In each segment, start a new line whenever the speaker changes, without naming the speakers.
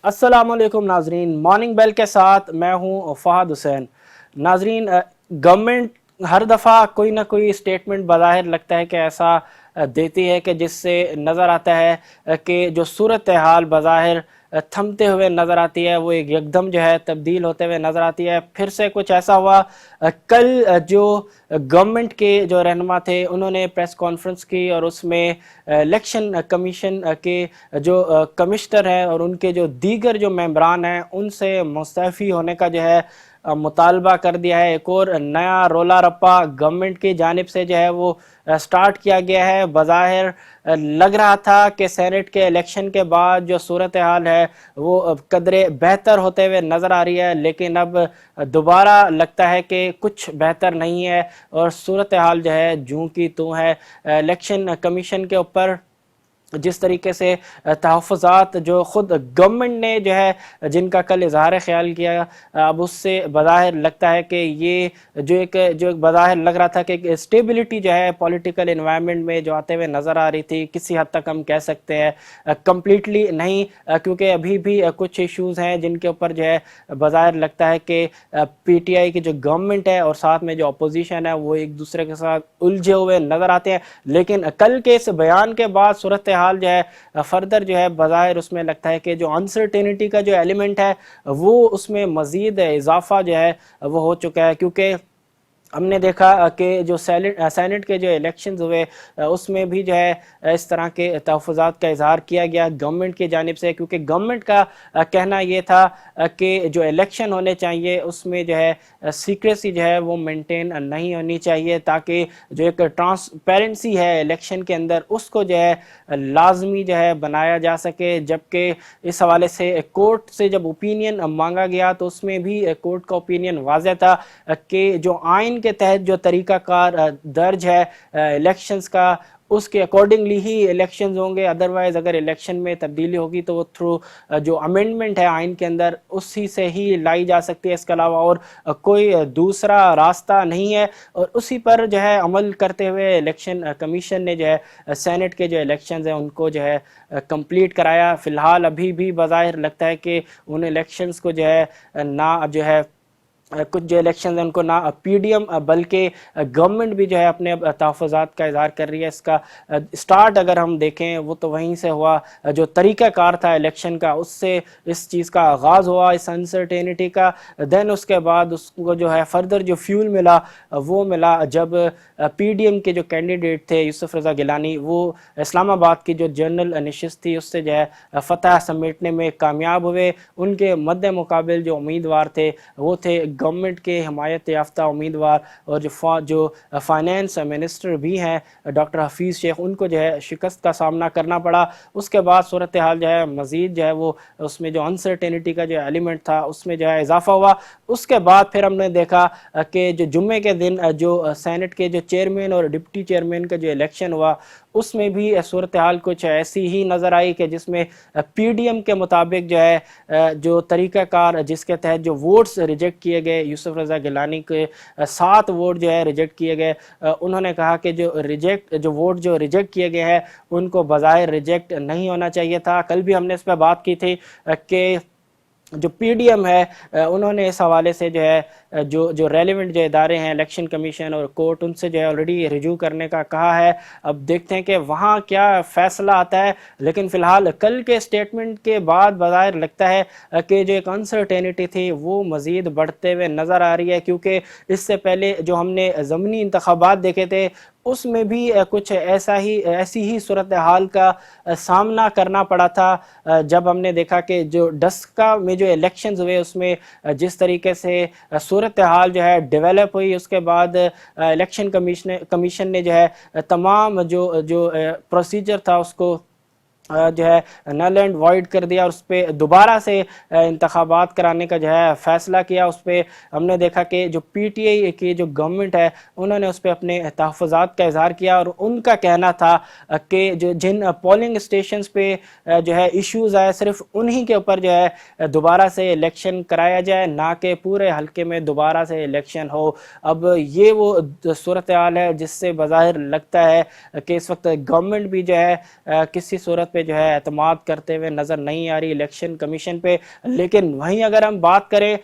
السلام علیکم ناظرین، مارننگ بیل کے ساتھ میں ہوں فہد حسین۔ ناظرین، گورنمنٹ ہر دفعہ کوئی نہ کوئی اسٹیٹمنٹ بظاہر لگتا ہے کہ ایسا دیتی ہے کہ جس سے نظر آتا ہے کہ جو صورتحال بظاہر تھمتے ہوئے نظر آتی ہے وہ ایک یکدم جو ہے تبدیل ہوتے ہوئے نظر آتی ہے۔ پھر سے کچھ ایسا ہوا، کل جو گورنمنٹ کے جو رہنما تھے انہوں نے پریس کانفرنس کی اور اس میں الیکشن کمیشن کے جو کمشنر ہیں اور ان کے جو دیگر جو ممبران ہیں ان سے مستعفی ہونے کا جو ہے مطالبہ کر دیا ہے۔ ایک اور نیا رولا رپا گورنمنٹ کی جانب سے جو ہے وہ سٹارٹ کیا گیا ہے۔ بظاہر لگ رہا تھا کہ سینٹ کے الیکشن کے بعد جو صورتحال ہے وہ قدرے بہتر ہوتے ہوئے نظر آ رہی ہے، لیکن اب دوبارہ لگتا ہے کہ کچھ بہتر نہیں ہے اور صورتحال جو ہے جوں کی توں ہے۔ الیکشن کمیشن کے اوپر جس طریقے سے تحفظات جو خود گورنمنٹ نے جو ہے جن کا کل اظہار خیال کیا، اب اس سے بظاہر لگتا ہے کہ یہ جو بظاہر لگ رہا تھا کہ اسٹیبلٹی جو ہے پولیٹیکل انوائرمنٹ میں جو آتے ہوئے نظر آ رہی تھی، کسی حد تک ہم کہہ سکتے ہیں کمپلیٹلی نہیں، کیونکہ ابھی بھی کچھ ایشوز ہیں جن کے اوپر جو ہے بظاہر لگتا ہے کہ پی ٹی آئی کی جو گورنمنٹ ہے اور ساتھ میں جو اپوزیشن ہے وہ ایک دوسرے کے ساتھ الجھے ہوئے نظر آتے ہیں۔ لیکن کل کے اس بیان کے بعد صورتحال جو ہے فردر جو ہے بظاہر اس میں لگتا ہے کہ جو انسرٹینٹی کا جو ایلیمنٹ ہے وہ اس میں مزید اضافہ جو ہے وہ ہو چکا ہے، کیونکہ ہم نے دیکھا کہ جو سینٹ کے جو الیکشنز ہوئے اس میں بھی جو ہے اس طرح کے تحفظات کا اظہار کیا گیا گورنمنٹ کی جانب سے، کیونکہ گورنمنٹ کا کہنا یہ تھا کہ جو الیکشن ہونے چاہیے اس میں جو ہے سیکریسی جو ہے وہ مینٹین نہیں ہونی چاہیے، تاکہ جو ایک ٹرانسپیرنسی ہے الیکشن کے اندر اس کو جو ہے لازمی جو ہے بنایا جا سکے۔ جبکہ اس حوالے سے کورٹ سے جب اوپینین مانگا گیا تو اس میں بھی کورٹ کا اوپینین واضح تھا کہ جو آئین کے تحت جو طریقہ کار درج ہے الیکشنز کا اس کے اکارڈنگلی ہی الیکشنز ہوں گے، ادروائز اگر الیکشن میں تبدیلی ہوگی تو وہ تھرو جو امینڈمنٹ ہے آئین کے اندر اسی سے ہی لائی جا سکتی ہے، اس کے علاوہ اور کوئی دوسرا راستہ نہیں ہے۔ اور اسی پر جو ہے عمل کرتے ہوئے الیکشن کمیشن نے جو ہے سینٹ کے جو الیکشنز ہیں ان کو جو ہے کمپلیٹ کرایا۔ فی الحال ابھی بھی بظاہر لگتا ہے کہ ان الیکشنز کو جو ہے نہ جو ہے کچھ جو الیکشنز ہیں ان کو نہ پی ڈی ایم بلکہ گورنمنٹ بھی جو ہے اپنے تحفظات کا اظہار کر رہی ہے۔ اس کا سٹارٹ اگر ہم دیکھیں وہ تو وہیں سے ہوا، جو طریقہ کار تھا الیکشن کا اس سے اس چیز کا آغاز ہوا، اس انسرٹینٹی کا۔ دین اس کے بعد اس کو جو ہے فردر جو فیول ملا وہ ملا جب پی ڈی ایم کے جو کینڈیڈیٹ تھے یوسف رضا گیلانی، وہ اسلام آباد کی جو جنرل نشست تھی اس سے جو ہے فتح سمیٹنے میں کامیاب ہوئے۔ ان کے مد مقابل جو امیدوار تھے وہ تھے گورنمنٹ کے حمایت یافتہ امیدوار اور جو فائنینس منسٹر بھی ہیں ڈاکٹر حفیظ شیخ، ان کو جو ہے شکست کا سامنا کرنا پڑا۔ اس کے بعد صورتحال جو ہے مزید جو ہے وہ اس میں جو انسرٹینٹی کا جو ایلیمنٹ تھا اس میں جو ہے اضافہ ہوا۔ اس کے بعد پھر ہم نے دیکھا کہ جو جمعے کے دن جو سینٹ کے جو چیئرمین اور ڈپٹی چیئرمین کا جو الیکشن ہوا اس میں بھی صورتحال کچھ ایسی ہی نظر آئی کہ جس میں پی ڈی ایم کے مطابق جو ہے جو طریقہ کار جس کے تحت جو ووٹس ریجیکٹ کیے گئے، یوسف رضا گیلانی کے 7 ووٹ جو ہے ریجیکٹ کیے گئے، انہوں نے کہا کہ جو ووٹ جو ریجیکٹ کیے گئے ہیں ان کو بظاہر ریجیکٹ نہیں ہونا چاہیے تھا۔ کل بھی ہم نے اس پہ بات کی تھی کہ جو پی ڈی ایم ہے انہوں نے اس حوالے سے جو ہے جو ریلیونٹ جو ادارے ہیں الیکشن کمیشن اور کورٹ ان سے جو ہے آلریڈی رجوع کرنے کا کہا ہے۔ اب دیکھتے ہیں کہ وہاں کیا فیصلہ آتا ہے، لیکن فی الحال کل کے سٹیٹمنٹ کے بعد بظاہر لگتا ہے کہ جو ایک انسرٹینٹی تھی وہ مزید بڑھتے ہوئے نظر آ رہی ہے، کیونکہ اس سے پہلے جو ہم نے ضمنی انتخابات دیکھے تھے اس میں بھی کچھ ایسی ہی صورتحال کا سامنا کرنا پڑا تھا، جب ہم نے دیکھا کہ جو ڈسکا میں جو الیکشنز ہوئے اس میں جس طریقے سے صورتحال جو ہے ڈیولپ ہوئی، اس کے بعد الیکشن کمیشن نے جو ہے تمام جو پروسیجر تھا اس کو جو ہے نل اینڈ وائڈ کر دیا اور اس پہ دوبارہ سے انتخابات کرانے کا جو ہے فیصلہ کیا. اس پہ ہم نے دیکھا کہ جو پی ٹی آئی کی جو گورنمنٹ ہے انہوں نے اس پہ اپنے تحفظات کا اظہار کیا اور ان کا کہنا تھا کہ جو جن پولنگ اسٹیشنز پہ جو ہے ایشوز آئے صرف انہی کے اوپر جو ہے دوبارہ سے الیکشن کرایا جائے, نہ کہ پورے حلقے میں دوبارہ سے الیکشن ہو. اب یہ وہ صورتحال ہے جس سے بظاہر لگتا ہے کہ اس وقت گورنمنٹ بھی جو ہے کسی صورت پہ جو ہے اعتماد کرتے ہوئے نظر نہیں آ رہی الیکشن کمیشن پہ. لیکن وہیں اگر ہم بات کریں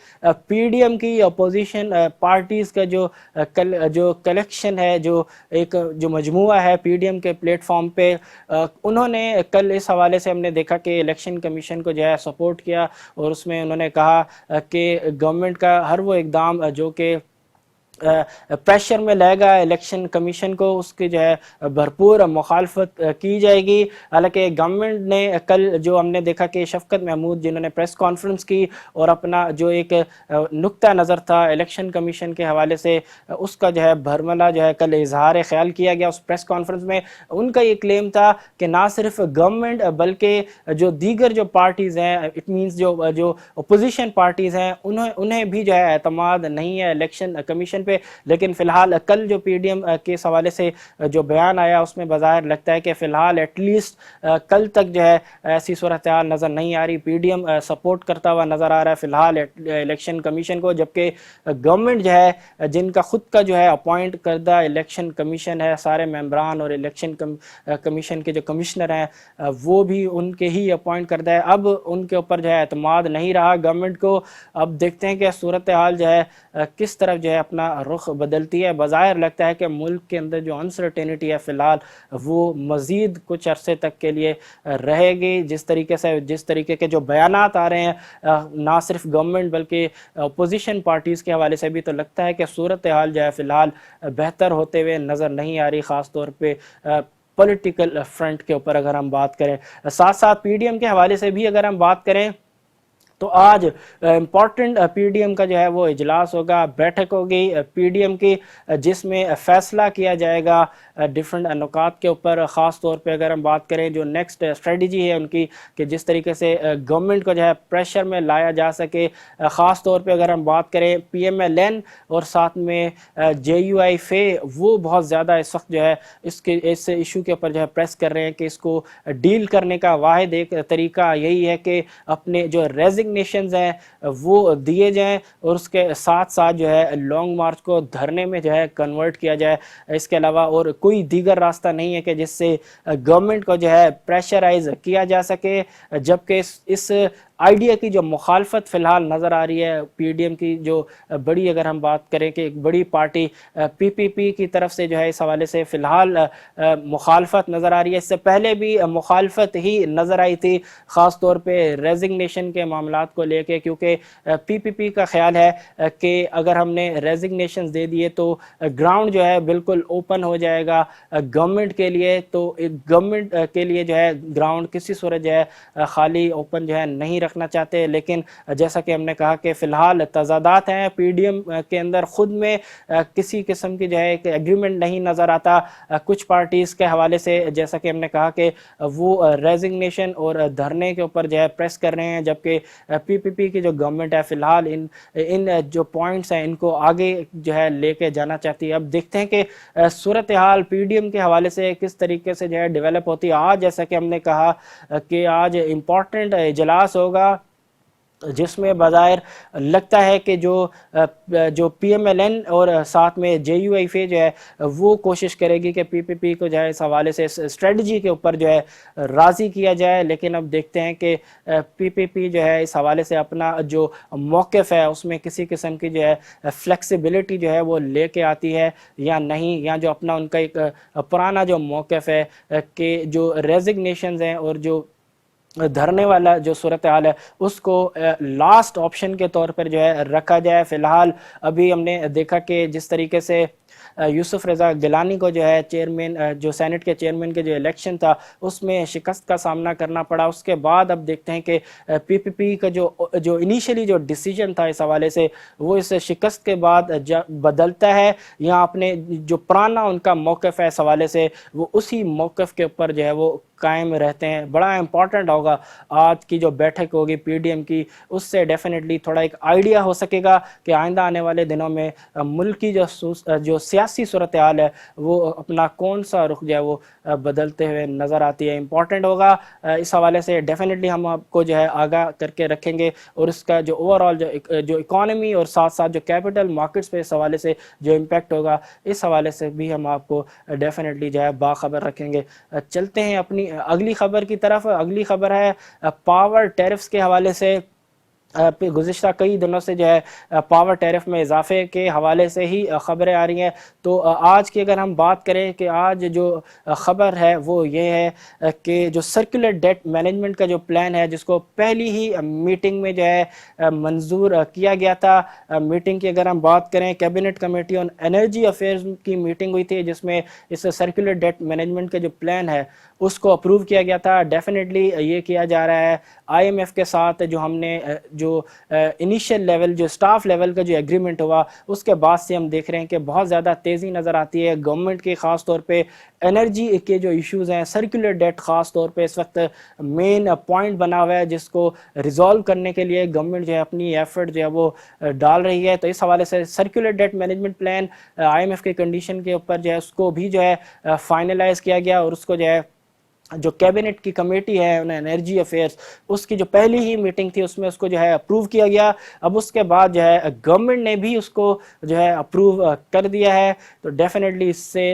پی ڈی ایم کی اپوزیشن پارٹیز کا جو کلیکشن ہے, جو مجموعہ ہے پی ڈی ایم کے پلیٹ فارم پہ, انہوں نے کل اس حوالے سے ہم نے دیکھا کہ الیکشن کمیشن کو جو ہے سپورٹ کیا اور اس میں انہوں نے کہا کہ گورنمنٹ کا ہر وہ اقدام جو کہ پریشر میں لے گا الیکشن کمیشن کو, اس کی جو ہے بھرپور مخالفت کی جائے گی. حالانکہ گورنمنٹ نے کل جو ہم نے دیکھا کہ شفقت محمود جنہوں نے پریس کانفرنس کی اور اپنا جو ایک نقطہ نظر تھا الیکشن کمیشن کے حوالے سے اس کا جو ہے بھرملا جو ہے کل اظہار خیال کیا گیا اس پریس کانفرنس میں. ان کا یہ کلیم تھا کہ نہ صرف گورنمنٹ بلکہ جو دیگر جو پارٹیز ہیں, اٹ مینس جو اپوزیشن پارٹیز ہیں, انہیں بھی جو ہے اعتماد نہیں ہے الیکشن کمیشن پہ. لیکن فی الحال کل جو پی ڈی ایم کے حوالے سے جو بیان آیا اس میں بظاہر لگتا ہے کہ فی الحال ایٹ لیسٹ کل تک جو ہے ایسی صورتحال نظر نہیں آ رہی. پی ڈی ایم سپورٹ کرتا ہوا نظر آ رہا ہے فی الحال الیکشن کمیشن کو, جبکہ گورنمنٹ جو ہے جن کا خود کا جو ہے اپوائنٹ کردہ الیکشن کمیشن ہے, سارے ممبران اور الیکشن کمیشن کے جو کمشنر ہیں وہ بھی ان کے ہی اپوائنٹ کردہ ہے, اب ان کے اوپر جو ہے اعتماد نہیں رہا گورنمنٹ کو. اب دیکھتے ہیں کہ صورتحال جو ہے کس طرف جو ہے اپنا رخ بدلتی ہے. بظاہر لگتا ہے کہ ملک کے اندر جو انسرٹینٹی ہے فی الحال وہ مزید کچھ عرصے تک کے لیے رہے گی. جس طریقے کے جو بیانات آ رہے ہیں نہ صرف گورنمنٹ بلکہ اپوزیشن پارٹیز کے حوالے سے بھی, تو لگتا ہے کہ صورتحال جو ہے فی الحال بہتر ہوتے ہوئے نظر نہیں آ رہی, خاص طور پہ پولیٹیکل فرنٹ کے اوپر اگر ہم بات کریں. ساتھ ساتھ پی ڈی ایم کے حوالے سے بھی اگر ہم بات کریں تو آج امپورٹنٹ پی ڈی ایم کا جو ہے وہ اجلاس ہوگا, بیٹھک ہوگی پی ڈی ایم کی, جس میں فیصلہ کیا جائے گا ڈیفرنٹ نکات کے اوپر. خاص طور پہ اگر ہم بات کریں جو نیکسٹ اسٹریٹجی ہے ان کی, کہ جس طریقے سے گورنمنٹ کو جو ہے پریشر میں لایا جا سکے. خاص طور پہ اگر ہم بات کریں پی ایم ایل این اور ساتھ میں جے یو آئی فے, وہ بہت زیادہ اس وقت جو ہے اس ایشو کے اوپر جو ہے پریس کر رہے ہیں کہ اس کو ڈیل کرنے کا واحد ایک طریقہ یہی ہے کہ اپنے جو ریزگنیشنز ہیں وہ دیے جائیں اور اس کے ساتھ ساتھ جو ہے لانگ مارچ کو دھرنے میں جو ہے کنورٹ کیا جائے. اس کے علاوہ اور کوئی دیگر راستہ نہیں ہے کہ جس سے گورنمنٹ کو جو ہے پریشرائز کیا جا سکے, جبکہ اس آئیڈیا کی جو مخالفت فی الحال نظر آ رہی ہے پی ڈی ایم کی جو بڑی, اگر ہم بات کریں کہ ایک بڑی پارٹی پی پی پی کی طرف سے جو ہے اس حوالے سے فی الحال مخالفت نظر آ رہی ہے. اس سے پہلے بھی مخالفت ہی نظر آئی تھی خاص طور پہ ریزگنیشن کے معاملات کو لے کے, کیونکہ پی پی پی کا خیال ہے کہ اگر ہم نے ریزگنیشنز دے دیے تو گراؤنڈ جو ہے بالکل اوپن ہو جائے گا گورنمنٹ کے لیے. تو گورنمنٹ کے لیے جو ہے گراؤنڈ کسی صورت جو ہے خالی اوپن جو ہے نہیں رکھنا چاہتے. لیکن جیسا کہ ہم نے کہا کہ فی الحال تضادات ہیں پی ڈی ایم کے اندر, خود میں کسی قسم کی جو ہے ایک ایگریمنٹ نہیں نظر آتا کچھ پارٹیز کے حوالے سے. جیسا کہ ہم نے کہا کہ وہ ریزگنیشن اور دھرنے کے اوپر جو ہے پریس کر رہے ہیں, جبکہ پی پی پی کی جو گورنمنٹ ہے فی الحال ان جو پوائنٹس ہیں ان کو آگے جو ہے لے کے جانا چاہتی ہے. اب دیکھتے ہیں کہ صورتحال پی ڈی ایم کے حوالے سے کس طریقے سے جو ہے ڈیولپ ہوتی ہے. آج جیسا کہ ہم نے کہا کہ آج امپورٹنٹ اجلاس ہوگا جس میں بظاہر لگتا ہے کہ جو پی ایم ایل این اور ساتھ میں جے یو آئی فے جو ہے وہ کوشش کرے گی کہ پی پی پی کو جو ہے اس حوالے سے اسٹریٹجی کے اوپر جو ہے راضی کیا جائے. لیکن اب دیکھتے ہیں کہ پی پی پی جو ہے اس حوالے سے اپنا جو موقف ہے اس میں کسی قسم کی جو ہے فلیکسیبلٹی جو ہے وہ لے کے آتی ہے یا نہیں, یا جو اپنا ان کا ایک پرانا جو موقف ہے کہ جو ریزگنیشنز ہیں اور جو دھرنے والا جو صورتحال ہے اس کو لاسٹ آپشن کے طور پر جو ہے رکھا جائے. فی الحال ابھی ہم نے دیکھا کہ جس طریقے سے یوسف رضا گیلانی کو جو ہے چیئرمین, جو سینٹ کے چیئرمین کے جو الیکشن تھا اس میں شکست کا سامنا کرنا پڑا. اس کے بعد اب دیکھتے ہیں کہ پی پی پی کا جو انیشلی جو ڈیسیجن تھا اس حوالے سے وہ اس شکست کے بعد بدلتا ہے, یا اپنے جو پرانا ان کا موقف ہے اس حوالے سے وہ اسی موقف کے اوپر جو ہے وہ قائم رہتے ہیں. بڑا امپورٹنٹ ہوگا آج کی جو بیٹھک ہوگی پی ڈی ایم کی, اس سے ڈیفینیٹلی تھوڑا ایک آئیڈیا ہو سکے گا کہ آئندہ آنے والے دنوں میں ملک کی جو سیاسی صورتحال ہے وہ اپنا کون سا رخ جو ہے وہ بدلتے ہوئے نظر آتی ہے. امپورٹنٹ ہوگا, اس حوالے سے ڈیفینیٹلی ہم آپ کو جو ہے آگاہ کر کے رکھیں گے, اور اس کا جو اوور آل جو اکانومی اور ساتھ ساتھ جو کیپٹل مارکیٹس پہ اس حوالے سے جو امپیکٹ ہوگا اس حوالے سے بھی ہم آپ کو ڈیفینیٹلی جو ہے باخبر رکھیں گے. چلتے ہیں اپنی اگلی خبر کی طرف. اگلی خبر ہے پاور ٹیرفز کے حوالے سے. گزشتہ کئی دنوں سے جو ہے پاور ٹیرف میں اضافے کے حوالے سے ہی خبریں آ رہی ہیں. تو آج کی اگر ہم بات کریں کہ آج جو خبر ہے وہ یہ ہے کہ جو سرکولر ڈیٹ مینجمنٹ کا جو پلان ہے, جس کو پہلی ہی میٹنگ میں جو ہے منظور کیا گیا تھا. میٹنگ کی اگر ہم بات کریں, cabinet committee on energy affairs کی میٹنگ ہوئی تھی, جس میں اس سرکولر ڈیٹ مینجمنٹ کا جو پلان ہے اس کو اپروو کیا گیا تھا. ڈیفینیٹلی یہ کیا جا رہا ہے آئی ایم ایف کے ساتھ, جو ہم نے جو انیشیل لیول جو سٹاف لیول کا جو ایگریمنٹ ہوا اس کے بعد سے ہم دیکھ رہے ہیں کہ بہت زیادہ تیزی نظر آتی ہے گورنمنٹ کی. خاص طور پہ انرجی کے جو ایشوز ہیں, سرکولر ڈیٹ خاص طور پہ اس وقت مین پوائنٹ بنا ہوا ہے, جس کو ریزالو کرنے کے لیے گورنمنٹ جو ہے اپنی ایفرٹ جو ہے وہ ڈال رہی ہے. تو اس حوالے سے circular debt management plan I M F کے کنڈیشن کے اوپر جو ہے اس کو بھی جو ہے فائنلائز کیا گیا, اور اس کو جو ہے جو کیبنٹ کی کمیٹی ہے انرجی افیئرز, اس کی جو پہلی ہی میٹنگ تھی اس میں اس کو جو ہے اپروو کیا گیا. اب اس کے بعد جو ہے گورنمنٹ نے بھی اس کو جو ہے اپروو کر دیا ہے. تو ڈیفینیٹلی اس سے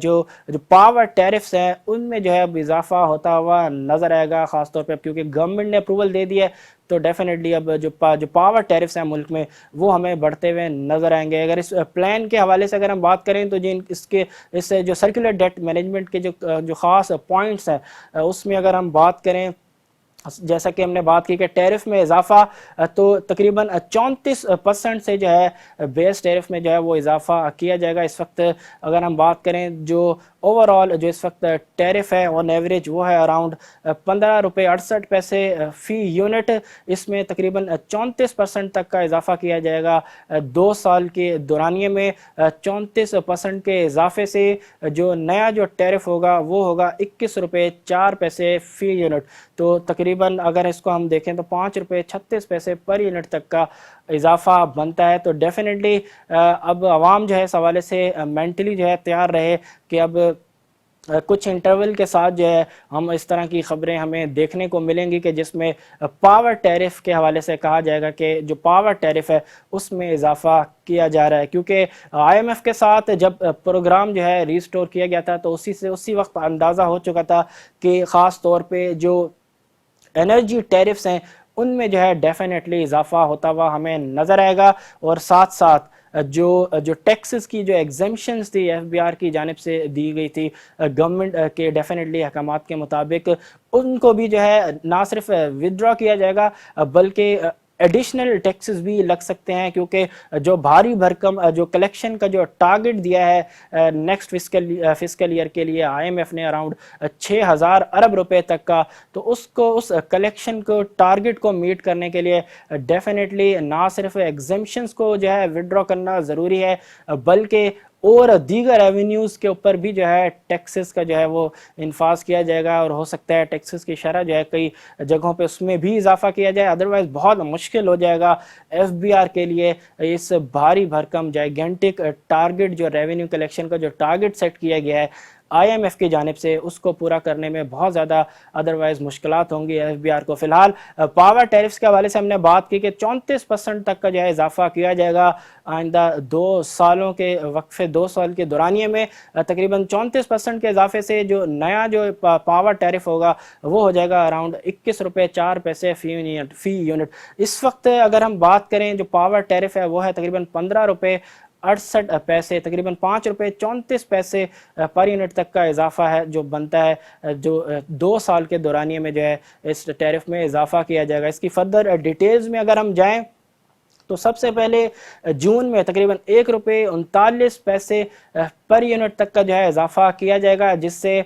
جو پاور ٹیرفز ہیں ان میں جو ہے اب اضافہ ہوتا ہوا نظر آئے گا, خاص طور پہ کیونکہ گورنمنٹ نے اپروول دے دیا ہے. تو ڈیفینیٹلی اب جو پاور ٹیرفز ہیں ملک میں وہ ہمیں بڑھتے ہوئے نظر آئیں گے. اگر اس پلان کے حوالے سے اگر ہم بات کریں تو اس جو سرکولر ڈیٹ مینجمنٹ کے جو خاص پوائنٹس ہیں اس میں اگر ہم بات کریں, جیسا کہ ہم نے بات کی کہ ٹیرف میں اضافہ تو تقریباً 34% سے جو ہے بیس ٹیرف میں جو ہے وہ اضافہ کیا جائے گا. اس وقت اگر ہم بات کریں جو اوور آل جو اس وقت ٹیرف ہے آن ایوریج وہ ہے اراؤنڈ 15 روپے 68 پیسے فی یونٹ. اس میں تقریباً 34% تک کا اضافہ کیا جائے گا 2 سال کے دورانیے میں. 34% کے اضافے سے جو نیا جو ٹیرف ہوگا وہ ہوگا 21 روپے 4 پیسے فی یونٹ. تو تقریباً اگر اس کو ہم دیکھیں تو 5 روپے 36 پیسے پر یونٹ تک کا اضافہ بنتا ہے. تو ڈیفینیٹلی اب عوام جو ہے اس حوالے سے مینٹلی جو ہے تیار رہے کہ اب کچھ انٹرول کے ساتھ جو ہے ہم اس طرح کی خبریں ہمیں دیکھنے کو ملیں گی کہ جس میں پاور ٹیرف کے حوالے سے کہا جائے گا کہ جو پاور ٹیرف ہے اس میں اضافہ کیا جا رہا ہے. کیونکہ آئی ایم ایف کے ساتھ جب پروگرام جو ہے ریسٹور کیا گیا تھا تو اسی وقت اندازہ ہو چکا تھا کہ خاص طور پہ جو انرجی ٹیرفز ہیں ان میں جو ہے ڈیفینیٹلی اضافہ ہوتا ہوا ہمیں نظر آئے گا. اور ساتھ ساتھ جو ٹیکسز کی جو ایگزمپشنز تھی ایف بی آر کی جانب سے دی گئی تھی گورنمنٹ کے ڈیفینیٹلی احکامات کے مطابق, ان کو بھی جو ہے نہ صرف ودرا کیا جائے گا بلکہ ایڈیشنل ٹیکسز بھی لگ سکتے ہیں. کیونکہ جو بھاری بھرکم جو کلیکشن کا جو ٹارگٹ دیا ہے نیکسٹ فسکل ایئر کے لیے آئی ایم ایف نے اراؤنڈ 6000 ارب روپے تک کا, تو اس کلیکشن کو ٹارگٹ کو میٹ کرنے کے لیے ڈیفینیٹلی نہ صرف ایگزمپشنز کو جو ہے ودرا کرنا ضروری ہے بلکہ اور دیگر ایونیوز کے اوپر بھی جو ہے ٹیکسز کا جو ہے وہ انفاذ کیا جائے گا. اور ہو سکتا ہے ٹیکسز کی شرح جو ہے کئی جگہوں پہ اس میں بھی اضافہ کیا جائے, ادروائز بہت مشکل ہو جائے گا ایف بی آر کے لیے اس بھاری بھرکم جائگینٹک ٹارگٹ جو ریونیو کلیکشن کا جو ٹارگٹ سیٹ کیا گیا ہے آئی ایم ایف کی جانب سے اس کو پورا کرنے میں بہت زیادہ ادروائز مشکلات ہوں گی ایف بی آر کو. فی الحال پاور ٹیرفز کے حوالے سے ہم نے بات کی کہ 34% تک کا جو ہے اضافہ کیا جائے گا آئندہ 2 سالوں کے وقفے 2 سال کے دورانیے میں. تقریباً 34% کے اضافے سے جو نیا جو پاور ٹیرف ہوگا وہ ہو جائے گا اراؤنڈ 21 روپے 4 پیسے فی یونٹ. اس وقت اگر ہم بات کریں جو پاور ٹیرف ہے وہ ہے تقریباً 15 روپے 68 پیسے, تقریباً 5 روپے 34 پیسے پر یونٹ تک کا اضافہ ہے جو بنتا ہے جو 2 سال کے دورانیے میں جو ہے اس ٹیرف میں اضافہ کیا جائے گا. اس کی فردر ڈیٹیلز میں اگر ہم جائیں تو سب سے پہلے جون میں تقریباً 1 روپے 39 پیسے پر یونٹ تک کا جو ہے اضافہ کیا جائے گا، جس سے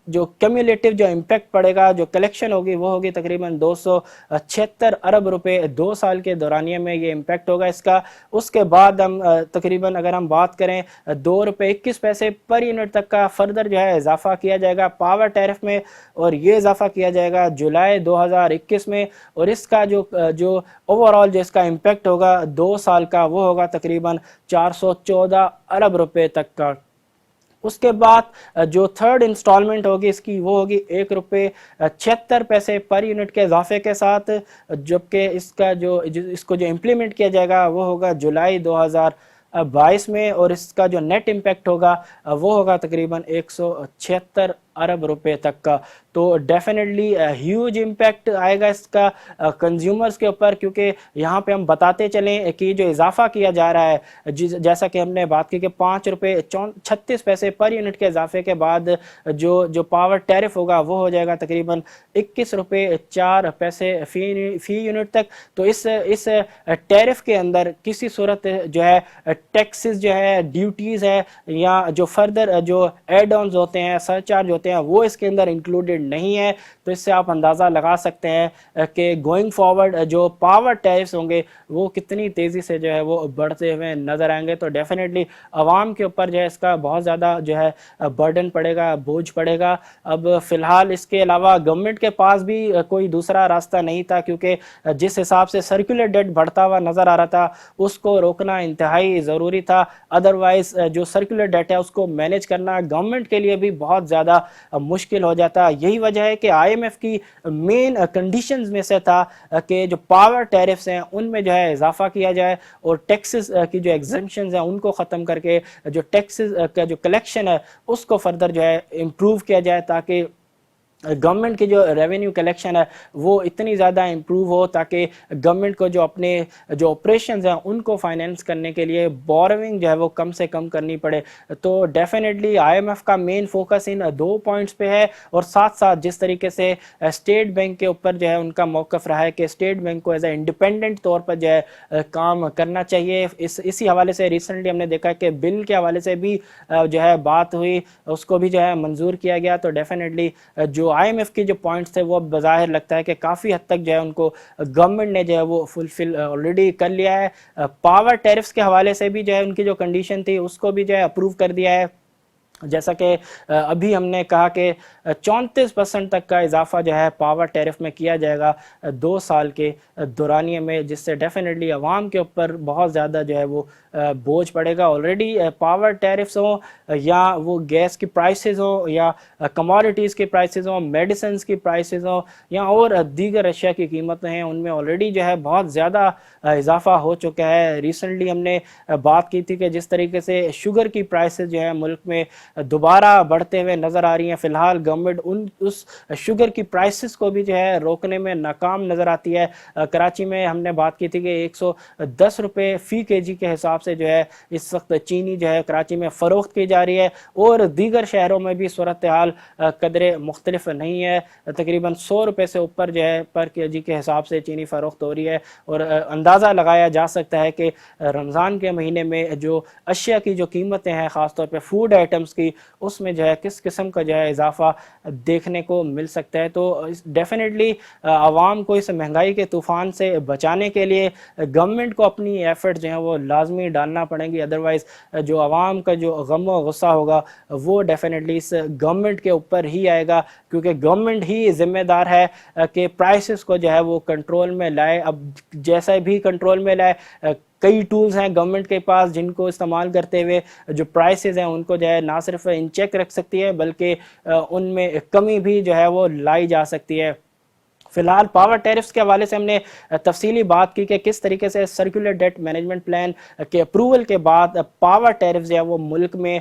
جو کمیولیٹیو جو امپیکٹ پڑے گا، جو کلیکشن ہوگی وہ ہوگی تقریباً 276 ارب روپے 2 سال کے دورانیے میں یہ امپیکٹ ہوگا اس کا۔ اس کے بعد ہم تقریباً اگر ہم بات کریں 2 روپے 21 پیسے پر یونٹ تک کا فردر جو ہے اضافہ کیا جائے گا پاور ٹیرف میں، اور یہ اضافہ کیا جائے گا جولائی 2021 میں، اور اس کا جو اوورال جو اس کا امپیکٹ ہوگا 2 سال کا وہ ہوگا تقریباً 414 ارب روپے تک کا۔ اس کے بعد جو تھرڈ انسٹالمنٹ ہوگی اس کی وہ ہوگی 1 روپے 76 پیسے پر یونٹ کے اضافے کے ساتھ، جبکہ اس کو جو امپلیمنٹ کیا جائے گا وہ ہوگا جولائی 2022 میں، اور اس کا جو نیٹ امپیکٹ ہوگا وہ ہوگا تقریباً 176 ارب روپے تک کا۔ تو ڈیفینیٹلی ہیوج امپیکٹ آئے گا اس کا کنزیومرز کے اوپر، کیونکہ یہاں پہ ہم بتاتے چلیں کہ جو اضافہ کیا جا رہا ہے، جیسا کہ ہم نے بات کی کہ 5 روپے 36 پیسے پر یونٹ کے اضافے کے بعد جو پاور ٹیرف ہوگا وہ ہو جائے گا تقریباً 21 روپے 4 پیسے فی یونٹ تک۔ تو اس ٹیرف کے اندر کسی صورت جو ہے ٹیکسز جو ہے، ڈیوٹیز ہے، یا جو فردر جو ایڈ آنز ہوتے ہیں، سر چارج ہوتے ہیں، وہ اس کے اندر انکلوڈڈ نہیں ہے۔ تو اس سے آپ اندازہ لگا سکتے ہیں کہ گوئنگ فارورڈ جو پاور ٹیرفز ہوں گے وہ کتنی تیزی سے جو ہے وہ بڑھتے ہوئے نظر آئیں گے۔ تو ڈیفینیٹلی عوام کے اوپر جو ہے اس کا بہت زیادہ جو ہے برڈن پڑے گا، بوجھ پڑے گا۔ اب فی الحال اس کے علاوہ گورنمنٹ کے پاس بھی کوئی دوسرا راستہ نہیں تھا، کیونکہ جس حساب سے سرکولر ڈیٹ بڑھتا ہوا نظر آ رہا تھا اس کو روکنا انتہائی ضروری تھا۔ ادروائز جو سرکولر ڈیٹ ہے اس کو مینیج کرنا گورنمنٹ کے لیے بھی بہت زیادہ مشکل ہو جاتا۔ یہی وجہ ہے کہ آئی ایم ایف کی مین کنڈیشنز میں سے تھا کہ جو پاور ٹیرفز ہیں ان میں جو ہے اضافہ کیا جائے، اور ٹیکسز کی جو ایگزمپشنز ہیں ان کو ختم کر کے جو ٹیکسز کا جو کلیکشن ہے اس کو فردر جو ہے امپروو کیا جائے، تاکہ گورنمنٹ کی جو ریونیو کلیکشن ہے وہ اتنی زیادہ امپروو ہو تاکہ گورنمنٹ کو جو اپنے جو آپریشنز ہیں ان کو فائنینس کرنے کے لیے بوروئنگ جو ہے وہ کم سے کم کرنی پڑے۔ تو ڈیفینیٹلی آئی ایم ایف کا مین فوکس ان 2 پوائنٹس پہ ہے، اور ساتھ ساتھ جس طریقے سے اسٹیٹ بینک کے اوپر جو ہے ان کا موقف رہا ہے کہ اسٹیٹ بینک کو ایز اے انڈیپینڈنٹ طور پر جو ہے کام کرنا چاہیے۔ اسی حوالے سے ریسنٹلی ہم نے دیکھا کہ بل کے حوالے سے بھی جو ہے بات ہوئی، اس کو بھی جو ہے منظور کیا گیا۔ تو ڈیفینیٹلی جو آئی ایم ایف کے جو پوائنٹس تھے وہ بظاہر لگتا ہے کہ کافی حد تک جو ہے ان کو گورنمنٹ نے جو ہے وہ فلفل آلریڈی کر لیا ہے۔ پاور ٹیرفز کے حوالے سے بھی جو ہے ان کی جو کنڈیشن تھی اس کو بھی جو ہے اپروو کر دیا ہے، جیسا کہ ابھی ہم نے کہا کہ 34% تک کا اضافہ جو ہے پاور ٹیرف میں کیا جائے گا 2 سال کے دورانیے میں، جس سے ڈیفینیٹلی عوام کے اوپر بہت زیادہ جو ہے وہ بوجھ پڑے گا۔ آلریڈی پاور ٹیرفز ہوں یا وہ گیس کی پرائسز ہوں یا کموڈیٹیز کی پرائسز ہوں، میڈیسنز کی پرائسز ہوں یا اور دیگر اشیاء کی قیمتیں ہیں، ان میں آلریڈی جو ہے بہت زیادہ اضافہ ہو چکا ہے۔ ریسنٹلی ہم نے بات کی تھی کہ جس طریقے سے شوگر کی پرائسز جو ہے ملک میں دوبارہ بڑھتے ہوئے نظر آ رہی ہیں، فی الحال گورنمنٹ اس شوگر کی پرائسز کو بھی جو ہے روکنے میں ناکام نظر آتی ہے۔ کراچی میں ہم نے بات کی تھی کہ 110 روپے فی کے جی کے حساب سے جو ہے اس وقت چینی جو ہے کراچی میں فروخت کی جا رہی ہے، اور دیگر شہروں میں بھی صورتحال قدرے مختلف نہیں ہے۔ تقریباً 100 روپے سے اوپر جو ہے پر کے جی کے حساب سے چینی فروخت ہو رہی ہے، اور اندازہ لگایا جا سکتا ہے کہ رمضان کے مہینے میں جو اشیاء کی جو قیمتیں ہیں خاص طور پہ فوڈ آئٹمز کی، اس میں جو ہے کس قسم کا جو ہے اضافہ دیکھنے کو مل سکتا ہے۔ تو ڈیفینیٹلی عوام کو اس مہنگائی کے طوفان سے بچانے کے لیے گورنمنٹ کو اپنی ایفرٹ جو ہیں وہ لازمی ڈالنا پڑیں گی، ادروائز جو عوام کا جو غم و غصہ ہوگا وہ ڈیفینیٹلی اس گورنمنٹ کے اوپر ہی آئے گا، کیونکہ گورنمنٹ ہی ذمہ دار ہے کہ پرائسز کو جو ہے وہ کنٹرول میں لائے۔ اب جیسا بھی کنٹرول میں لائے، کئی ٹولز ہیں گورنمنٹ کے پاس جن کو استعمال کرتے ہوئے جو پرائسز ہیں ان کو جو ہے نہ صرف ان چیک رکھ سکتی ہے بلکہ ان میں کمی بھی جو ہے وہ لائی جا سکتی ہے۔ فی الحال پاور ٹیرفز کے حوالے سے ہم نے تفصیلی بات کی کہ کس طریقے سے سرکولر ڈیٹ مینجمنٹ پلان کے اپروول کے بعد پاور ٹیرفز جو ہے وہ ملک میں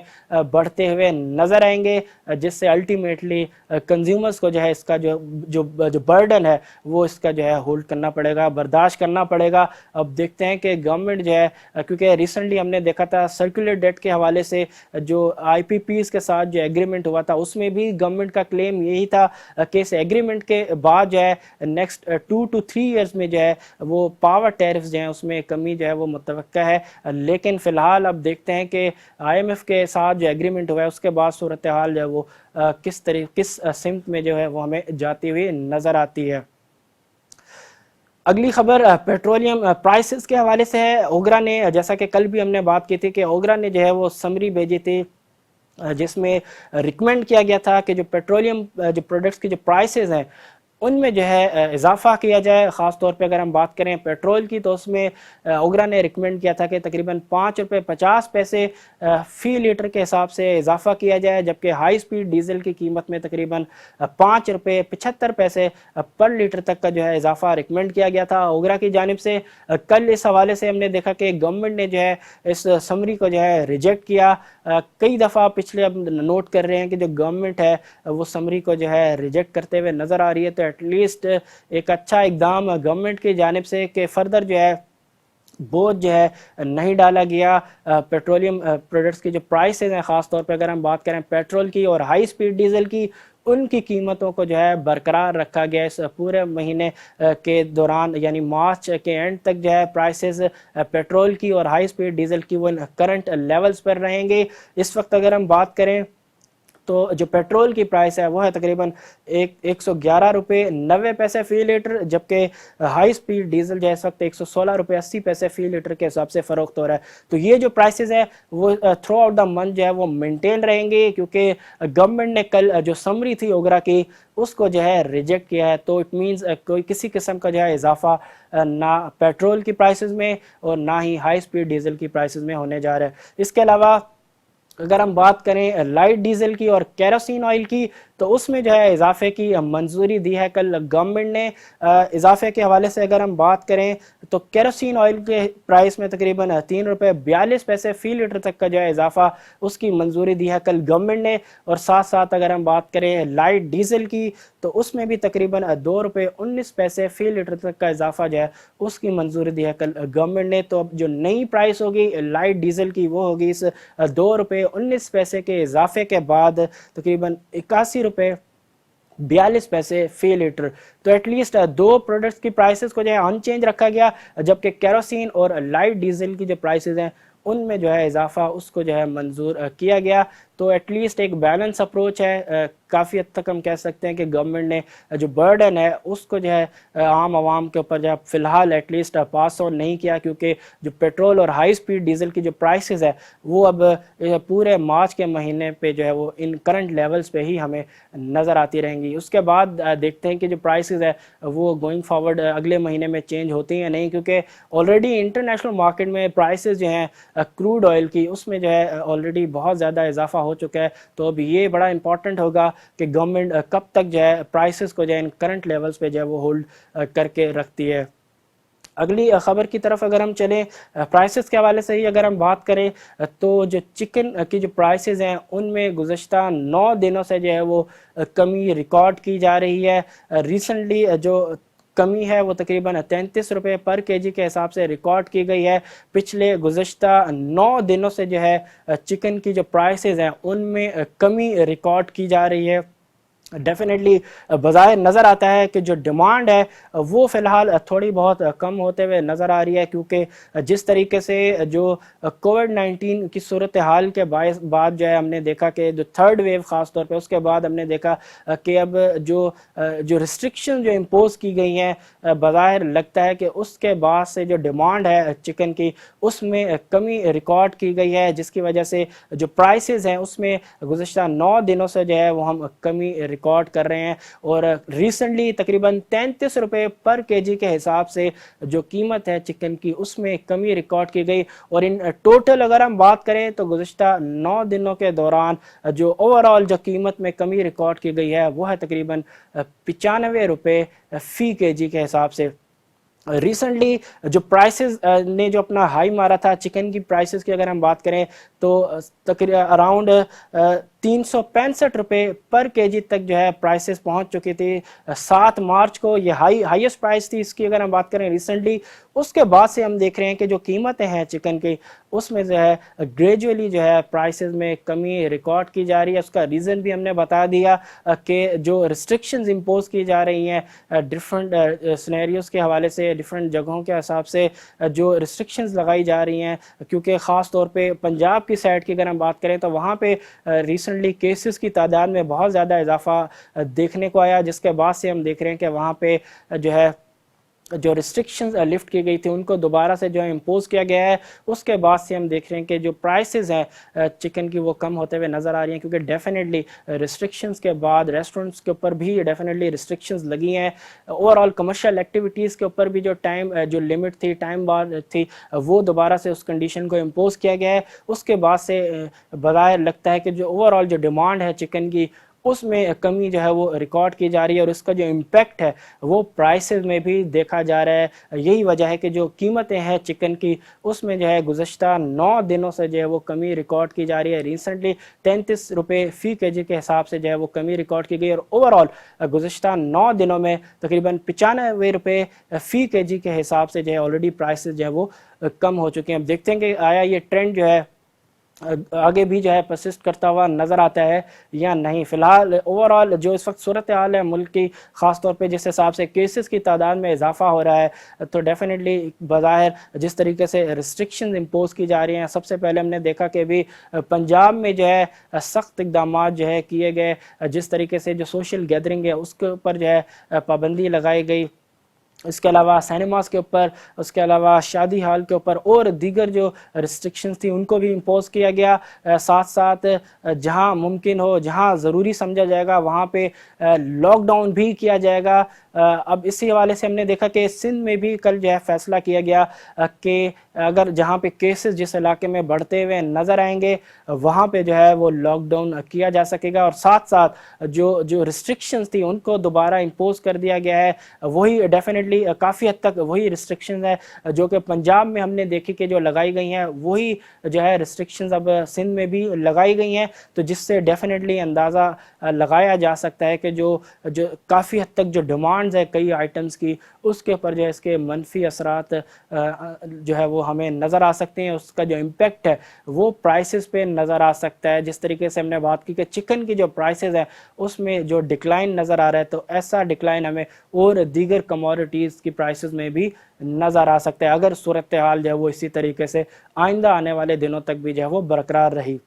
بڑھتے ہوئے نظر آئیں گے، جس سے الٹیمیٹلی کنزیومرز کو جو ہے اس کا جو برڈن ہے وہ اس کا جو ہے ہولڈ کرنا پڑے گا، برداشت کرنا پڑے گا۔ اب دیکھتے ہیں کہ گورنمنٹ جو ہے، کیونکہ ریسنٹلی ہم نے دیکھا تھا سرکولر ڈیٹ کے حوالے سے جو آئی پی پیز کے ساتھ جو ایگریمنٹ ہوا تھا اس میں بھی گورنمنٹ کا کلیم یہی تھا کہ اس ایگریمنٹ کے بعد جو ہے نیکسٹ 2 to 3 ایئرس میں جو ہے وہ پاور ٹیرفز جو ہیں اس میں کمی جو ہے وہ متوقع ہے. لیکن فی الحال اب دیکھتے ہیں کہ آئی ایم ایف کے ساتھ جو ایگریمنٹ ہوا ہے اس کے بعد صورتحال جو ہے وہ کس سمت میں جو ہے وہ ہمیں جاتی ہوئی نظر آتی ہے. اگلی خبر پیٹرولیم پرائسز کے حوالے سے ہے. اوگرا نے, جیسا کہ کل بھی ہم نے بات کی تھی کہ اوگرا نے جو ہے وہ سمری بھیجی تھی جس میں ریکمینڈ کیا گیا تھا کہ جو پیٹرولیم جو پروڈکٹس کی جو پرائسز ہیں ان میں جو ہے اضافہ کیا جائے. خاص طور پہ اگر ہم بات کریں پیٹرول کی تو اس میں اوگرا نے ریکمینڈ کیا تھا کہ تقریباً 5.50 روپے فی لیٹر کے حساب سے اضافہ کیا جائے, جبکہ ہائی سپیڈ ڈیزل کی قیمت میں تقریباً 5.75 روپے پر لیٹر تک کا جو ہے اضافہ ریکمینڈ کیا گیا تھا اوگرا کی جانب سے. کل اس حوالے سے ہم نے دیکھا کہ گورنمنٹ نے جو ہے اس سمری کو جو ہے ریجیکٹ کیا. کئی دفعہ پچھلے اب نوٹ کر رہے ہیں کہ جو گورنمنٹ ہے وہ سمری کو جو ہے ریجیکٹ کرتے ہوئے نظر آ رہی ہے, تو ایٹ لیسٹ ایک اچھا اقدام گورنمنٹ کی جانب سے کہ فردر جو ہے بوجھ جو ہے نہیں ڈالا گیا. پیٹرولیم پروڈکٹس کی جو پرائسز ہیں خاص طور پہ اگر ہم بات کریں پیٹرول کی اور ہائی سپیڈ ڈیزل کی, ان کی قیمتوں کو جو ہے برقرار رکھا گیا. اس پورے مہینے کے دوران یعنی مارچ کے اینڈ تک جو ہے پرائسز پیٹرول کی اور ہائی سپیڈ ڈیزل کی وہ کرنٹ لیولز پر رہیں گے. اس وقت اگر ہم بات کریں تو جو پیٹرول کی پرائس ہے وہ ہے تقریباً 111 روپے 90 پیسے فی لیٹر, جبکہ ہائی سپیڈ ڈیزل جو ہے اس وقت 116 روپے 80 پیسے فی لیٹر کے حساب سے فروخت ہو رہا ہے. تو یہ جو پرائسز ہے وہ تھرو آؤٹ دا منتھ جو ہے وہ مینٹین رہیں گے, کیونکہ گورنمنٹ نے کل جو سمری تھی اوگرا کی اس کو جو ہے ریجیکٹ کیا ہے. تو اٹ مینز کوئی کسی قسم کا جو ہے اضافہ نہ پیٹرول کی پرائسز میں اور نہ ہی ہائی سپیڈ ڈیزل کی پرائسز میں ہونے جا رہا ہے. اس کے علاوہ اگر ہم بات کریں لائٹ ڈیزل کی اور کیروسین آئل کی تو اس میں جو ہے اضافے کی منظوری دی ہے کل گورنمنٹ نے. اضافے کے حوالے سے اگر ہم بات کریں تو کیروسین آئل کے پرائس میں تقریباً 3 روپے 42 پیسے فی لیٹر تک کا جو ہے اضافہ اس کی منظوری دی ہے کل گورنمنٹ نے. اور ساتھ ساتھ اگر ہم بات کریں لائٹ ڈیزل کی تو اس میں بھی تقریباً 2 روپے 19 پیسے فی لیٹر تک کا اضافہ جو ہے اس کی منظوری دی ہے کل گورنمنٹ نے. تو اب جو نئی پرائس ہوگی لائٹ ڈیزل کی وہ ہوگی اس 2 روپے 19 پیسے کے اضافے کے بعد تقریباً 81 روپے 42 پیسے فی لیٹر. تو ایٹ لیسٹ دو پروڈکٹس کی پرائسز کو جو ہے ان چینج رکھا گیا, جبکہ کیروسین اور لائٹ ڈیزل کی جو پرائسز ہیں ان میں جو ہے اضافہ اس کو جو ہے منظور کیا گیا. تو ایٹ لیسٹ ایک بیلنس اپروچ ہے. کافی حد تک ہم کہہ سکتے ہیں کہ گورنمنٹ نے جو برڈن ہے اس کو جو ہے عام عوام کے اوپر جو ہے فی الحال ایٹ لیسٹ پاس آن نہیں کیا, کیونکہ جو پیٹرول اور ہائی سپیڈ ڈیزل کی جو پرائسز ہے وہ اب پورے مارچ کے مہینے پہ جو ہے وہ ان کرنٹ لیولز پہ ہی ہمیں نظر آتی رہیں گی. اس کے بعد دیکھتے ہیں کہ جو پرائسز ہے وہ گوئنگ فارورڈ اگلے مہینے میں چینج ہوتی ہیں نہیں, کیونکہ آلریڈی انٹرنیشنل مارکیٹ میں پرائسز جو ہیں کروڈ آئل کی اس میں جو ہے آلریڈی بہت زیادہ اضافہ ہو چکا ہے. تو اب یہ بڑا امپورٹنٹ ہوگا کہ گورنمنٹ کب تک جو ہے پرائسز کو جو ہے ان کرنٹ لیولز پہ جو ہے وہ ہولڈ کر کے رکھتی ہے. اگلی خبر کی طرف اگر ہم چلیں پرائسز کے حوالے سے ہی اگر ہم بات کریں تو جو چکن کی جو پرائسز ہیں ان میں گزشتہ 9 دنوں سے جو ہے وہ کمی ریکارڈ کی جا رہی ہے. ریسنٹلی جو کمی ہے وہ تقریباً 33 روپے پر کے جی کے حساب سے ریکارڈ کی گئی ہے. پچھلے گزشتہ 9 دنوں سے جو ہے چکن کی جو پرائسز ہیں ان میں کمی ریکارڈ کی جا رہی ہے. ڈیفینیٹلی بظاہر نظر آتا ہے کہ جو ڈیمانڈ ہے وہ فی الحال تھوڑی بہت کم ہوتے ہوئے نظر آ رہی ہے, کیونکہ جس طریقے سے جو کووڈ-19 کی صورتحال کے بعد جو ہے ہم نے دیکھا کہ جو تھرڈ ویو خاص طور پہ اس کے بعد ہم نے دیکھا کہ اب جو ریسٹرکشن جو امپوز کی گئی ہیں بظاہر لگتا ہے کہ اس کے بعد سے جو ڈیمانڈ ہے چکن کی اس میں کمی ریکارڈ کی گئی ہے, جس کی وجہ سے جو پرائسز ہیں اس میں گزشتہ 9 دنوں سے جو ہے وہ ہم کمی ریکارڈ کر رہے ہیں. اور ریسنٹلی تقریباً 33 روپے پر کے جی کے حساب سے جو قیمت ہے چکن کی اس میں کمی ریکارڈ کی گئی. اور ان ٹوٹل اگر ہم بات کریں تو گزشتہ 9 دنوں کے دوران جو اوور آل جو قیمت میں کمی ریکارڈ کی گئی ہے وہ ہے تقریباً 95 روپے فی کے جی کے حساب سے. ریسنٹلی جو پرائسز نے جو اپنا ہائی مارا تھا چکن کی پرائسز کی اگر ہم بات کریں تو تقریباً اراؤنڈ ₹365 پر کے جی تک جو ہے پرائسز پہنچ چکی تھی 7 مارچ کو. یہ ہائیسٹ پرائس تھی اس کی اگر ہم بات کریں ریسنٹلی. اس کے بعد سے ہم دیکھ رہے ہیں کہ جو قیمتیں ہیں چکن کی اس میں جو ہے گریجولی جو ہے پرائسز میں کمی ریکارڈ کی جا رہی ہے. اس کا ریزن بھی ہم نے بتا دیا کہ جو ریسٹرکشنز امپوز کی جا رہی ہیں ڈفرنٹ سینیریوز کے حوالے سے, ڈفرنٹ جگہوں کے حساب سے جو ریسٹرکشنز لگائی جا رہی ہیں, کیونکہ خاص طور پہ پنجاب کی سائڈ کی اگر ہم بات کریں تو وہاں پہ ریسنٹلی کیسز کی تعداد میں بہت زیادہ اضافہ دیکھنے کو آیا, جس کے بعد سے ہم دیکھ رہے ہیں کہ وہاں پہ جو ہے جو ریسٹرکشنز لفٹ کی گئی تھی ان کو دوبارہ سے جو ہے امپوز کیا گیا ہے. اس کے بعد سے ہم دیکھ رہے ہیں کہ جو پرائسز ہیں چکن کی وہ کم ہوتے ہوئے نظر آ رہی ہیں, کیونکہ ڈیفینیٹلی ریسٹرکشنز کے بعد ریسٹورنٹس کے اوپر بھی ڈیفینیٹلی ریسٹرکشنز لگی ہیں. اوور آل کمرشل ایکٹیویٹیز کے اوپر بھی جو ٹائم جو لمٹ تھی, ٹائم بار تھی, وہ دوبارہ سے اس کنڈیشن کو امپوز کیا گیا ہے. اس کے بعد سے بظاہر لگتا ہے کہ جو اوور آل جو ڈیمانڈ ہے چکن کی اس میں کمی جو ہے وہ ریکارڈ کی جا رہی ہے, اور اس کا جو امپیکٹ ہے وہ پرائسز میں بھی دیکھا جا رہا ہے. یہی وجہ ہے کہ جو قیمتیں ہیں چکن کی اس میں جو ہے گزشتہ 9 دنوں سے جو ہے وہ کمی ریکارڈ کی جا رہی ہے. ریسنٹلی ₹33 فی کے جی کے حساب سے جو ہے وہ کمی ریکارڈ کی گئی, اور اوور آل گزشتہ 9 دنوں میں تقریباً ₹95 فی کے جی کے حساب سے جو ہے آلریڈی پرائسز جو ہے وہ کم ہو چکے ہیں. اب دیکھتے ہیں کہ آیا یہ ٹرینڈ جو ہے آگے بھی جو ہے پرسسٹ کرتا ہوا نظر آتا ہے یا نہیں. فی الحال اوور آل جو اس وقت صورتحال ہے ملک کی, خاص طور پہ جس حساب سے کیسز کی تعداد میں اضافہ ہو رہا ہے, تو ڈیفینیٹلی بظاہر جس طریقے سے ریسٹرکشنز امپوز کی جا رہی ہیں, سب سے پہلے ہم نے دیکھا کہ بھی پنجاب میں جو ہے سخت اقدامات جو ہے کیے گئے, جس طریقے سے جو سوشل گیدرنگ ہے اس کے اوپر جو ہے پابندی لگائی گئی. اس کے علاوہ سینماز کے اوپر, اس کے علاوہ شادی ہال کے اوپر اور دیگر جو ریسٹرکشنز تھی ان کو بھی امپوز کیا گیا. ساتھ ساتھ جہاں ممکن ہو, جہاں ضروری سمجھا جائے گا وہاں پہ لاک ڈاؤن بھی کیا جائے گا. اب اسی حوالے سے ہم نے دیکھا کہ سندھ میں بھی کل جو ہے فیصلہ کیا گیا کہ اگر جہاں پہ کیسز جس علاقے میں بڑھتے ہوئے نظر آئیں گے وہاں پہ جو ہے وہ لاک ڈاؤن کیا جا سکے گا, اور ساتھ ساتھ جو ریسٹرکشنز تھی ان کو دوبارہ امپوز کر دیا گیا ہے. وہی ڈیفینیٹلی کافی حد تک وہی ریسٹرکشنز ہے جو کہ پنجاب میں ہم نے دیکھی کہ جو لگائی گئی ہیں, وہی جو ہے ریسٹرکشنز اب سندھ میں بھی لگائی گئی ہیں. تو جس سے ڈیفینیٹلی اندازہ لگایا جا سکتا ہے کہ جو کافی حد تک جو ڈیمانڈز ہے کئی آئٹمز کی اس کے اوپر جو ہے اس کے منفی اثرات جو ہے وہ ہمیں نظر آ سکتے ہیں. اس کا جو امپیکٹ ہے وہ پرائسز پہ نظر آ سکتا ہے. جس طریقے سے ہم نے بات کی کہ چکن کی جو پرائسز ہیں اس میں جو ڈکلائن نظر آ رہا ہے, تو ایسا ڈکلائن ہمیں اور دیگر کموڈیٹیز کی پرائسز میں بھی نظر آ سکتا ہے اگر صورتحال جو ہے وہ اسی طریقے سے آئندہ آنے والے دنوں تک بھی جو ہے وہ برقرار رہی.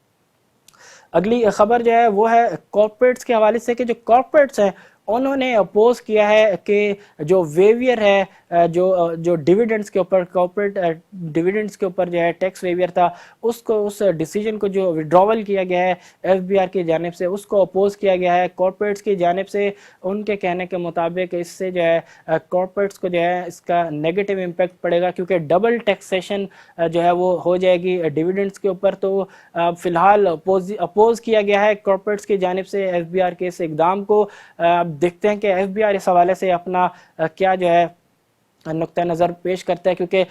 اگلی خبر جو ہے وہ ہے کارپوریٹس کے حوالے سے کہ جو کارپوریٹس ہیں انہوں نے اپوز کیا ہے کہ جو ویویئر ہے جو ڈیویڈنڈز کے اوپر کارپوریٹ ڈیویڈنڈز کے اوپر جو ہے ٹیکس ویویئر تھا اس ڈیسیجن کو جو وڈراول کیا گیا ہے ایف بی آر کی جانب سے اس کو اپوز کیا گیا ہے کارپوریٹس کی جانب سے. ان کے کہنے کے مطابق اس سے جو ہے کارپوریٹس کو جو ہے اس کا نیگیٹو امپیکٹ پڑے گا, کیونکہ ڈبل ٹیکسیشن جو ہے وہ ہو جائے گی ڈیویڈنڈز کے اوپر. تو فی الحال اپوز کیا گیا ہے کارپوریٹس کی جانب سے ایف بی آر کے اس اقدام کو. دیکھتے ہیں کہ ایف بی آر اس حوالے سے اپنا کیا جو ہے نقطہ نظر پیش کرتا ہے, کیونکہ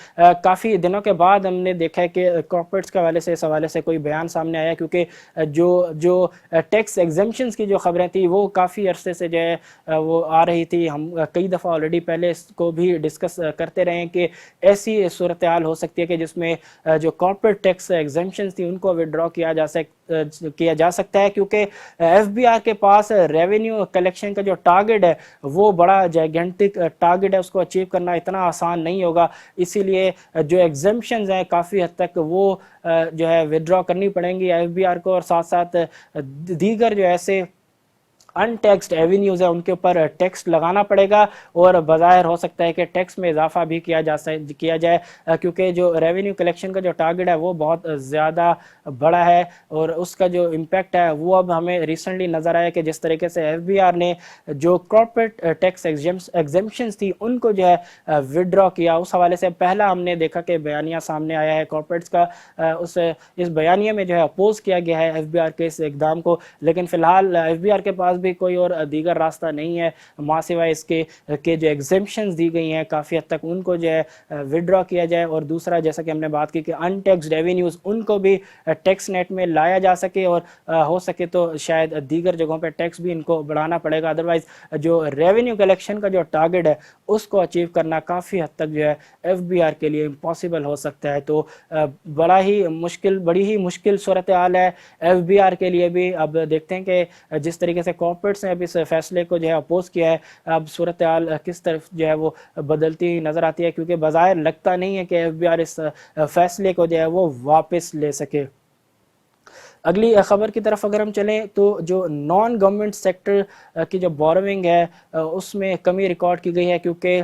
کافی دنوں کے بعد ہم نے دیکھا ہے کہ کارپوریٹس کے حوالے سے اس حوالے سے کوئی بیان سامنے آیا, کیونکہ جو ٹیکس ایگزمپشنز کی جو خبریں تھیں وہ کافی عرصے سے جو ہے وہ آ رہی تھی. ہم کئی دفعہ آلریڈی پہلے اس کو بھی ڈسکس کرتے رہے ہیں کہ ایسی صورتحال ہو سکتی ہے کہ جس میں جو کارپوریٹ ٹیکس ایگزمپشنز تھیں ان کو وڈرا کیا جا سکتا ہے, کیونکہ ایف بی آر کے پاس ریونیو کلیکشن کا جو ٹارگٹ ہے وہ بڑا جائگنٹک ٹارگٹ ہے, اس کو اچیو کرنا اتنا آسان نہیں ہوگا. اسی لیے جو ایگزمپشنز ہیں کافی حد تک وہ جو ہے وڈرا کرنی پڑیں گی ایف بی آر کو, اور ساتھ ساتھ دیگر جو ایسے ان ٹیکسڈ ایونیوز ہیں ان کے اوپر ٹیکس لگانا پڑے گا, اور بظاہر ہو سکتا ہے کہ ٹیکس میں اضافہ بھی کیا جائے کیونکہ جو ریونیو کلیکشن کا جو ٹارگٹ ہے وہ بہت زیادہ بڑا ہے, اور اس کا جو امپیکٹ ہے وہ اب ہمیں ریسنٹلی نظر آیا کہ جس طریقے سے ایف بی آر نے جو کارپوریٹ ٹیکس ایگزمپشنز تھی ان کو جو ہے وڈرا کیا. اس حوالے سے پہلا ہم نے دیکھا کہ بیانیہ سامنے آیا ہے کارپوریٹس کا, اس بیانیے میں جو ہے اپوز کیا گیا ہے ایف بی آر کے اس اقدام کو, لیکن فی الحال ایف بی آر کے پاس بھی کوئی اور دیگر راستہ نہیں ہے ماں سوائے اس کے کہ جو ایگزمپشنز دی گئی ہیں کافی حد تک ان کو جو ہے وڈرا کیا جائے، اور دوسرا جیسا کہ ہم نے بات کی کہ ان ٹیکسڈ ریونیوز ان کو بھی ٹیکس نیٹ میں لایا جا سکے، اور ہو سکے تو شاید دیگر جگہوں پہ ٹیکس بھی ان کو بڑھانا پڑے گا، ادروائز جو ریونیو کلیکشن کا جو ٹارگٹ ہے اس کو اچیو کرنا کافی حد تک جو ہے ایف بی آر کے لیے امپاسبل ہو سکتا ہے۔ تو بڑی ہی مشکل صورتحال ہے ایف بی آر کے لیے بھی۔ اب دیکھتے ہیں کہ جس طریقے سے کارپوریٹس نے اب اس فیصلے کو جو ہے اپوز کیا ہے، اب صورتحال کس طرف جو ہے وہ بدلتی ہوئی نظر آتی ہے، کیونکہ بظاہر لگتا نہیں ہے کہ ایف بی آر اس فیصلے کو جو ہے وہ واپس لے سکے۔ اگلی خبر کی طرف اگر ہم چلیں تو جو نان گورنمنٹ سیکٹر کی جو بوروئنگ ہے اس میں کمی ریکارڈ کی گئی ہے، کیونکہ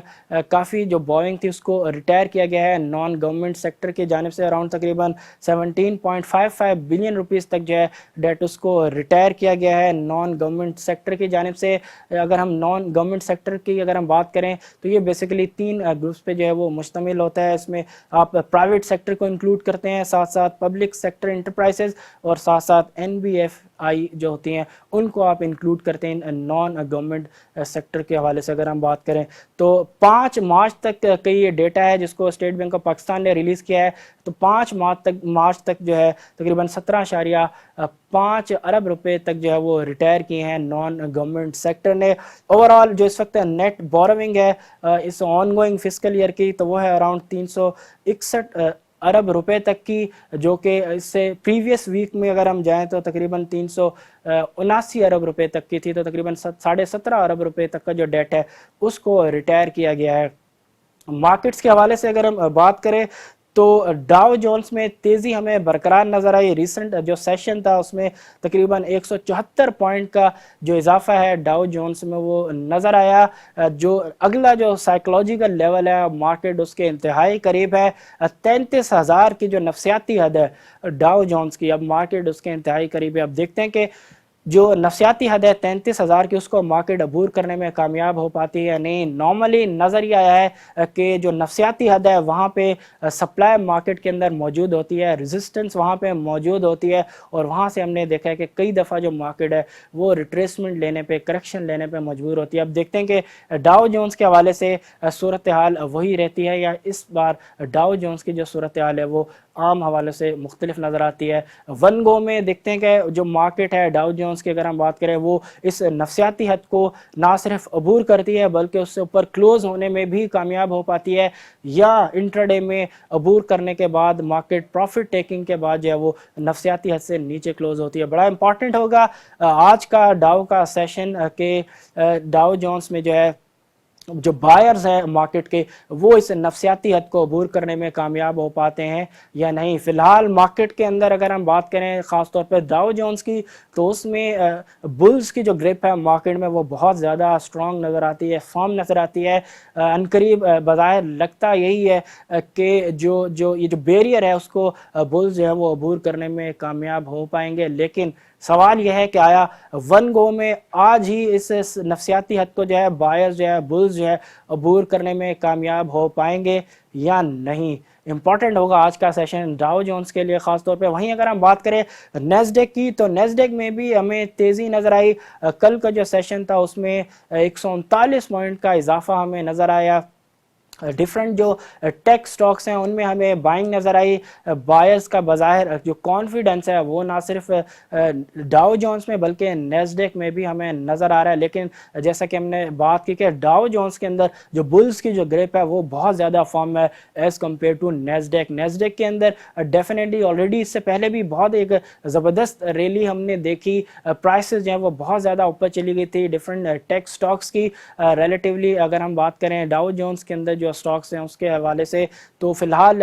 کافی جو بوروئنگ تھی اس کو ریٹائر کیا گیا ہے نان گورنمنٹ سیکٹر کی جانب سے، اراؤنڈ تقریباً 17.55 بلین روپیز تک جو ہے ڈیٹ اس کو ریٹائر کیا گیا ہے نان گورنمنٹ سیکٹر کی جانب سے۔ اگر ہم نان گورنمنٹ سیکٹر کی اگر ہم بات کریں تو یہ بیسیکلی 3 گروپس پہ جو ہے وہ مشتمل ہوتا ہے۔ اس میں آپ پرائیویٹ سیکٹر کو انکلوڈ کرتے ہیں، ساتھ ساتھ پبلک سیکٹر انٹرپرائزز، اور ساتھ ساتھ این بی ایف آئی جو ہوتی ہیں ان کو آپ انکلوڈ کرتے ہیں نان گورنمنٹ سیکٹر کے حوالے سے۔ اگر ہم بات کریں تو 5 مارچ تک کا یہ ڈیٹا ہے جس کو اسٹیٹ بینک آف پاکستان نے ریلیز کیا ہے، تو 5 مارچ تک جو ہے تقریباً 17.5 ارب روپے تک جو ہے وہ ریٹائر کیے ہیں نان گورنمنٹ سیکٹر نے۔ اوور آل جو اس وقت نیٹ بوروئنگ ہے اس آن گوئنگ فسکل ایئر کی، تو وہ ہے اراؤنڈ 361 ارب روپے تک کی، جو کہ اس سے پریویس ویک میں اگر ہم جائیں تو تقریباً 379 ارب روپے تک کی تھی، تو تقریباً 17.5 ارب روپے تک کا جو ڈیٹ ہے اس کو ریٹائر کیا گیا ہے۔ مارکیٹس کے حوالے سے اگر ہم بات کریں تو ڈاؤ جونز میں تیزی ہمیں برقرار نظر آئی۔ ریسنٹ جو سیشن تھا اس میں تقریباً 174 پوائنٹ کا جو اضافہ ہے ڈاؤ جونز میں وہ نظر آیا۔ جو اگلا جو سائیکلوجیکل لیول ہے مارکیٹ اس کے انتہائی قریب ہے، 33,000 کی جو نفسیاتی حد ہے ڈاؤ جونز کی، اب مارکیٹ اس کے انتہائی قریب ہے۔ اب دیکھتے ہیں کہ جو نفسیاتی حد ہے 33,000 کی اس کو مارکیٹ عبور کرنے میں کامیاب ہو پاتی ہے نہیں۔ نارملی نظر یہ آیا ہے کہ جو نفسیاتی حد ہے وہاں پہ سپلائی مارکیٹ کے اندر موجود ہوتی ہے، ریزسٹنس وہاں پہ موجود ہوتی ہے، اور وہاں سے ہم نے دیکھا ہے کہ کئی دفعہ جو مارکیٹ ہے وہ ریٹریسمنٹ لینے پہ، کریکشن لینے پہ مجبور ہوتی ہے۔ اب دیکھتے ہیں کہ ڈاؤ جونز کے حوالے سے صورتحال وہی رہتی ہے یا اس بار ڈاؤ جونز کی جو صورتحال ہے وہ عام حوالے سے مختلف نظر آتی ہے۔ ون گو میں دیکھتے ہیں کہ جو مارکیٹ ہے ڈاؤ جونز کی اگر ہم بات کریں وہ اس نفسیاتی حد کو نہ صرف عبور کرتی ہے بلکہ اس سے اوپر کلوز ہونے میں بھی کامیاب ہو پاتی ہے، یا انٹراڈے میں عبور کرنے کے بعد مارکیٹ پروفٹ ٹیکنگ کے بعد جو ہے وہ نفسیاتی حد سے نیچے کلوز ہوتی ہے۔ بڑا امپورٹنٹ ہوگا آج کا ڈاؤ کا سیشن کہ ڈاؤ جونز میں جو ہے جو بائرز ہیں مارکیٹ کے وہ اس نفسیاتی حد کو عبور کرنے میں کامیاب ہو پاتے ہیں یا نہیں۔ فی الحال مارکیٹ کے اندر اگر ہم بات کریں خاص طور پہ ڈاؤ جونز کی، تو اس میں بلز کی جو گرپ ہے مارکیٹ میں وہ بہت زیادہ اسٹرانگ نظر آتی ہے، فارم نظر آتی ہے۔ عنقریب بظاہر لگتا یہی ہے کہ یہ جو بیریئر ہے اس کو بلز جو ہے وہ عبور کرنے میں کامیاب ہو پائیں گے، لیکن سوال یہ ہے کہ آیا ون گو میں آج ہی اس نفسیاتی حد کو جو ہے بائرز جو ہے بلز جو ہے عبور کرنے میں کامیاب ہو پائیں گے یا نہیں۔ امپورٹنٹ ہوگا آج کا سیشن ڈاؤ جونز کے لیے خاص طور پہ۔ وہیں اگر ہم بات کریں نیسڈیک کی، تو نیسڈیک میں بھی ہمیں تیزی نظر آئی۔ کل کا جو سیشن تھا اس میں 139 پوائنٹ کا اضافہ ہمیں نظر آیا۔ ڈیفرنٹ جو ٹیک سٹاکس ہیں ان میں ہمیں بائنگ نظر آئی۔ بائرز کا بظاہر جو کانفیڈنس ہے وہ نہ صرف ڈاؤ جونز میں بلکہ نیسڈیک میں بھی ہمیں نظر آ رہا ہے، لیکن جیسا کہ ہم نے بات کی کہ ڈاؤ جونز کے اندر جو بلز کی جو گریپ ہے وہ بہت زیادہ فارم ہے ایز کمپیئر ٹو نیسڈیک۔ نیسڈیک کے اندر ڈیفینیٹلی آلریڈی اس سے پہلے بھی بہت ایک زبردست ریلی ہم نے دیکھی، پرائسز جو ہیں وہ بہت زیادہ اوپر چلی گئی تھی ڈیفرنٹ ٹیک سٹاکس کی ریلیٹیولی۔ اگر ہم بات کریں ڈاؤ جونز کے اندر جو سٹاکس ہیں اس کے حوالے سے، تو فی الحال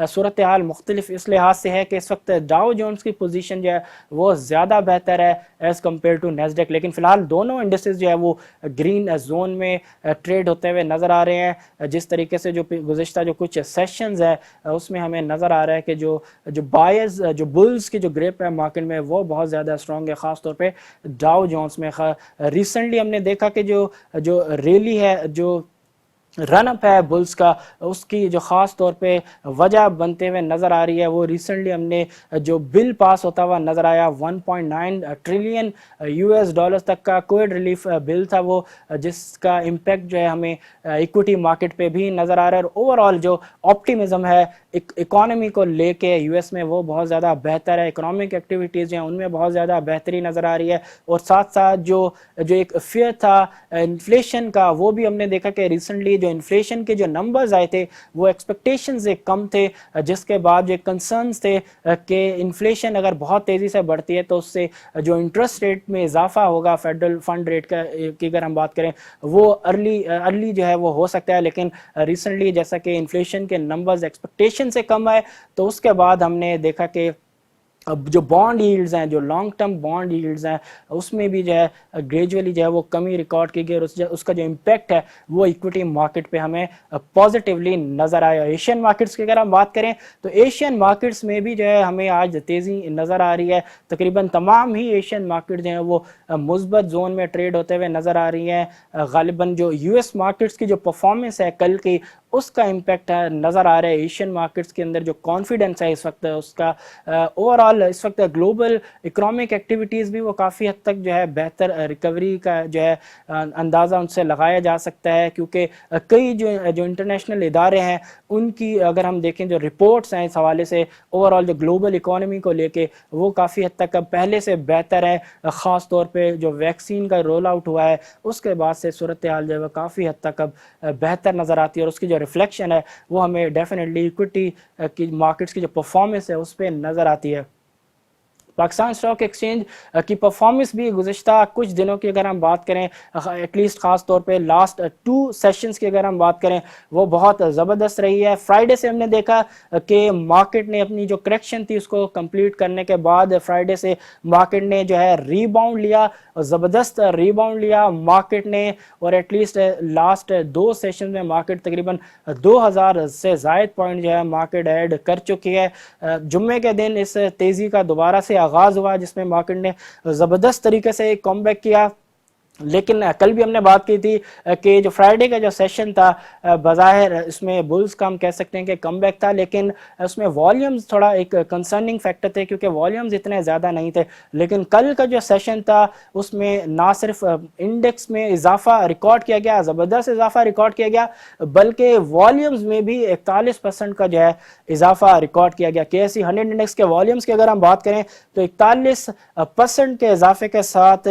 صورتحال مختلف اس لحاظ سے ہے کہ اس وقت ڈاؤ جونز کی پوزیشن جو ہے وہ زیادہ بہتر ہے ایز کمپیئر ٹو نیسڈیک، لیکن فی الحال دونوں انڈسز جو ہے وہ گرین زون میں ٹریڈ ہوتے ہوئے نظر آ رہے ہیں۔ جس طریقے سے جو گزشتہ جو کچھ سیشنز ہے اس میں ہمیں نظر آ رہا ہے کہ جو بائرز جو بلز کی جو گریپ ہے مارکیٹ میں وہ بہت زیادہ اسٹرانگ ہے، خاص طور پہ ڈاؤ جونز میں۔ ریسنٹلی ہم نے دیکھا کہ جو ریلی ہے جو رن اپ ہے بلز کا، اس کی جو خاص طور پہ وجہ بنتے ہوئے نظر آ رہی ہے وہ ریسنٹلی ہم نے جو بل پاس ہوتا ہوا نظر آیا 1.9 ٹریلین یو ایس ڈالرز تک کا کووڈ ریلیف بل تھا وہ، جس کا امپیکٹ جو ہے ہمیں ایکوٹی مارکیٹ پہ بھی نظر آ رہا ہے، اور اوور آل جو آپٹیمزم ہے اکانومی کو لے کے یو ایس میں وہ بہت زیادہ بہتر ہے، اکنامک ایکٹیویٹیز ہیں ان میں بہت زیادہ بہتری نظر آ رہی ہے، اور ساتھ ساتھ جو ایک فیئر تھا انفلیشن کا وہ بھی ہم نے دیکھا کہ ریسنٹلی جو انفلیشن کے جو نمبرز آئے تھے وہ ایکسپیکٹیشن سے کم تھے، جس کے بعد جو کنسرنز تھے کہ انفلیشن اگر بہت تیزی سے بڑھتی ہے تو اس سے جو انٹرسٹ ریٹ میں اضافہ ہوگا فیڈرل فنڈ ریٹ کا کی اگر ہم بات کریں وہ ارلی جو ہے وہ ہو سکتا ہے، لیکن ریسنٹلی جیسا کہ انفلیشن کے نمبرز ایکسپیکٹیشن سے کم آئے تو اس کے بعد ہم نے دیکھا کہ اب جو بانڈ ییلڈز ہیں، جو لانگ ٹرم بانڈ ییلڈز ہیں، اس میں بھی جو ہے گریجولی جو ہے وہ کمی ریکارڈ کی گئی، اور اس کا جو امپیکٹ ہے وہ ایکوٹی مارکیٹ پہ ہمیں پازیٹیولی نظر آیا۔ ایشین مارکیٹس کی اگر ہم بات کریں تو ایشین مارکیٹس میں بھی جو ہے ہمیں آج تیزی نظر آ رہی ہے، تقریباً تمام ہی ایشین مارکیٹ جو ہیں وہ مثبت زون میں ٹریڈ ہوتے ہوئے نظر آ رہی ہیں۔ غالباً جو یو ایس مارکیٹس کی جو پرفارمنس ہے کل کی اس کا امپیکٹ نظر آ رہا ہے ایشین مارکیٹس کے اندر، جو کانفیڈنس ہے اس وقت اس کا اوور آل اس وقت گلوبل اکنامک ایکٹیویٹیز بھی وہ کافی حد تک جو ہے بہتر ریکوری کا جو ہے اندازہ ان سے لگایا جا سکتا ہے، کیونکہ کئی جو انٹرنیشنل ادارے ہیں ان کی اگر ہم دیکھیں جو رپورٹس ہیں اس حوالے سے اوور آل جو گلوبل اکانومی کو لے کے وہ کافی حد تک اب پہلے سے بہتر ہے، خاص طور پہ جو ویکسین کا رول آؤٹ ہوا ہے اس کے بعد سے صورتحال جو ہے وہ کافی حد تک اب بہتر نظر آتی ہے، اور اس کی جو ریفلیکشن ہے وہ ہمیں ڈیفینیٹلی ایکوٹی کی مارکیٹس کی جو پرفارمنس ہے اس پہ نظر آتی ہے۔ پاکستان اسٹاک ایکسچینج کی پرفارمنس بھی گزشتہ کچھ دنوں کی اگر ہم بات کریں ایٹ لیسٹ خاص طور پہ لاسٹ 2 سیشنز کی اگر ہم بات کریں وہ بہت زبردست رہی ہے۔ فرائیڈے سے ہم نے دیکھا کہ مارکیٹ نے اپنی جو کریکشن تھی اس کو کمپلیٹ کرنے کے بعد فرائیڈے سے مارکیٹ نے جو ہے ری باؤنڈ لیا، زبردست ری باؤنڈ لیا مارکیٹ نے، اور ایٹ لیسٹ لاسٹ 2 سیشن میں مارکیٹ تقریباً 2000 سے زائد پوائنٹ جو ہے مارکیٹ ایڈ کر چکی ہے۔ جمعے کے دن اس تیزی کا دوبارہ سے آغاز ہوا جس میں مارکیٹ نے زبردست طریقے سے کم بیک کیا، لیکن کل بھی ہم نے بات کی تھی کہ جو فرائیڈے کا جو سیشن تھا بظاہر اس میں بلز کا ہم کہہ سکتے ہیں کہ کم بیک تھا، لیکن اس میں والیومز تھوڑا ایک کنسرننگ فیکٹر تھے کیونکہ والیومز اتنے زیادہ نہیں تھے، لیکن کل کا جو سیشن تھا اس میں نہ صرف انڈیکس میں اضافہ ریکارڈ کیا گیا، زبردست اضافہ ریکارڈ کیا گیا، بلکہ والیومز میں بھی 41% کا جو ہے اضافہ ریکارڈ کیا گیا۔ کے ایس سی 100 انڈیکس کے والیومز کی اگر ہم بات کریں تو 41% کے اضافے کے ساتھ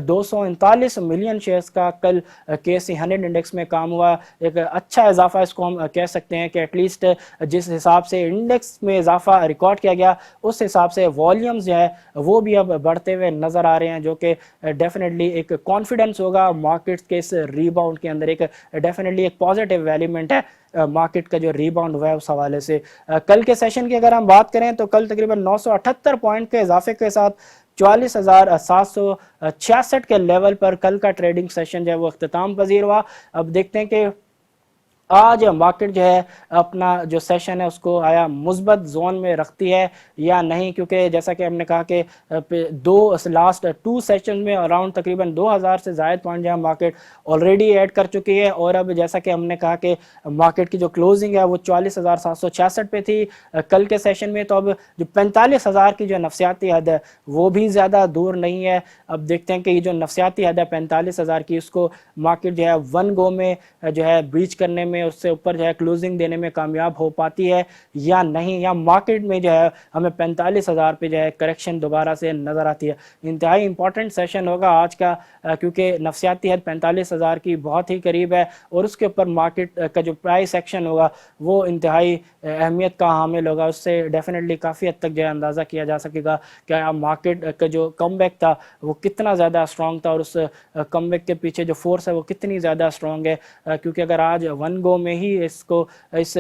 239 ملین شیئرز کا کل کے ایس سی 100 انڈیکس میں کام ہوا، ایک اچھا اضافہ اس کو ہم کہہ سکتے ہیں کہ ایٹ لیسٹ جس حساب سے انڈیکس میں اضافہ ریکارڈ کیا گیا اس حساب سے والیومز جو ہے وہ بھی اب بڑھتے ہوئے نظر آ رہے ہیں، جو کہ ڈیفینیٹلی ایک کانفیڈنس ہوگا مارکیٹس کے اس ری باؤنڈ کے اندر، ایک ڈیفینیٹلی ایک پازیٹیو ایلیمنٹ ہے مارکیٹ کا جو ری باؤنڈ ہوا ہے اس حوالے سے۔ کل کے سیشن کی اگر ہم بات کریں تو کل تقریباً 978 پوائنٹ کے اضافے کے ساتھ 44,766 کے لیول پر کل کا ٹریڈنگ سیشن جو ہے وہ اختتام پذیر ہوا۔ اب دیکھتے ہیں کہ آج مارکیٹ جو ہے اپنا جو سیشن ہے اس کو آیا مثبت زون میں رکھتی ہے یا نہیں، کیونکہ جیسا کہ ہم نے کہا کہ لاسٹ 2 سیشن میں اراؤنڈ تقریباً 2000 سے زائد پوائنٹ جو ہے مارکیٹ آلریڈی ایڈ کر چکی ہے، اور اب جیسا کہ ہم نے کہا کہ مارکیٹ کی جو کلوزنگ ہے وہ 44,766 پہ تھی کل کے سیشن میں، تو اب جو 45,000 کی جو نفسیاتی حد ہے وہ بھی زیادہ دور نہیں ہے۔ اب دیکھتے ہیں کہ یہ جو نفسیاتی حد ہے 45,000 کی اس کو مارکیٹ جو ہے 1 گو میں جو ہے بریچ کرنے میں، اس سے اوپر جو ہے کلوزنگ دینے میں کامیاب ہو پاتی ہے یا نہیں، یا مارکیٹ میں جو ہے ہمیں 45,000 پہ جو ہے کریکشن دوبارہ سے نظر آتی ہے۔ انتہائی امپورٹنٹ سیشن ہوگا آج کا، کیونکہ نفسیاتی حد 45,000 کی بہت ہی قریب ہے، اور اس کے اوپر مارکیٹ کا جو پرائس ایکشن ہوگا وہ انتہائی اہمیت کا حامل ہوگا، اس سے ڈیفینیٹلی کافی حد تک جو ہے اندازہ کیا جا سکے گا کہ مارکیٹ کا جو کم بیک تھا وہ کتنا زیادہ اسٹرانگ تھا، اور اس کم بیک کے پیچھے جو فورس ہے وہ کتنی زیادہ اسٹرانگ ہے، کیونکہ اگر آج 1 گو میں ہی اس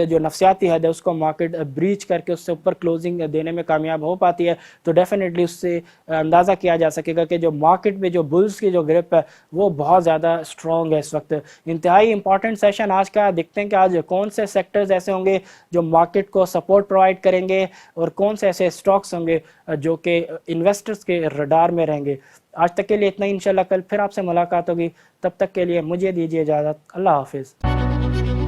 جو نفسیاتی حد ہے اس کو مارکیٹ بریچ کر کے اس سے اوپر کلوزنگ دینے میں کامیاب ہو پاتی ہے تو ڈیفینیٹلی اس سے اندازہ کیا جا سکے گا کہ جو مارکیٹ میں جو بلز کی جو گرپ ہے وہ بہت زیادہ اسٹرانگ ہے اس وقت۔ انتہائی امپورٹنٹ سیشن آج کا، دیکھتے ہیں کہ آج کون سے سیکٹرز ایسے ہوں گے جو مارکیٹ کو سپورٹ پرووائڈ کریں گے، اور کون سے ایسے سٹاکس ہوں گے جو کہ انویسٹرز کے رڈار میں رہیں گے۔ آج تک کے لیے اتنا ہی، انشاءاللہ کل پھر آپ سے ملاقات ہوگی، تب تک کے لیے مجھے دیجیے اجازت، اللہ حافظ۔ ہے.